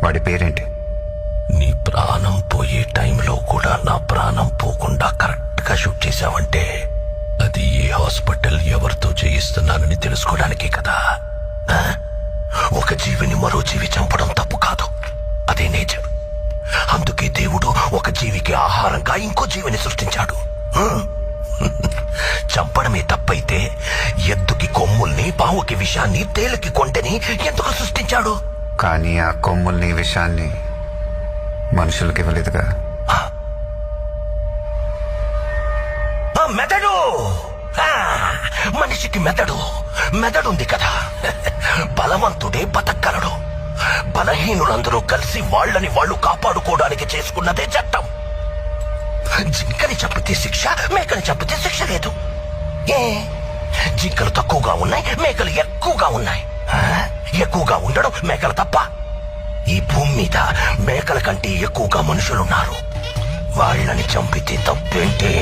వాడి పేరేంటి? నీ ప్రాణం పోయే టైంలో కూడా నా ప్రాణం పోకుండా కరెక్ట్ గా షూట్ చేశావంటే అది ఏ హాస్పిటల్ ఎవరితో చేయిస్తున్నానని తెలుసుకోవడానికే కదా. ఆ? ఒక జీవిని మరో జీవి చంపడం తప్పు కాదు, అదే నేచర్. అందుకే దేవుడు ఒక జీవికి ఆహారంగా ఇంకో జీవిని సృష్టించాడు. చంపడమే తప్పైతే ఎద్దుకి కొమ్ముల్ని, పావుకి విషాన్ని, తేలికి కొంటని ఎందుకు సృష్టించాడు? కానీ ఆ కొమ్ముల్ని, విషాన్ని మనుషులకి ఇవ్వలేదుగా. మెదడు, మనిషికి మెదడుంది కదా. బలవంతుడే బతకగలడు. బలహీనులందరూ కలిసి వాళ్ళని వాళ్ళు కాపాడుకోవడానికి చేసుకున్నదే చట్టం. జింకని చంపితే శిక్ష, మేకని చంపితే శిక్ష లేదు. ఏ జింకలు తక్కువగా ఉన్నాయి, మేకలు ఎక్కువగా ఉన్నాయి. ఎక్కువగా ఉండడం మేకల తప్ప? ఈ భూమి మీద మేకల కంటే ఎక్కువగా మనుషులున్నారు. వాళ్ళని చంపితే తప్పేంటి?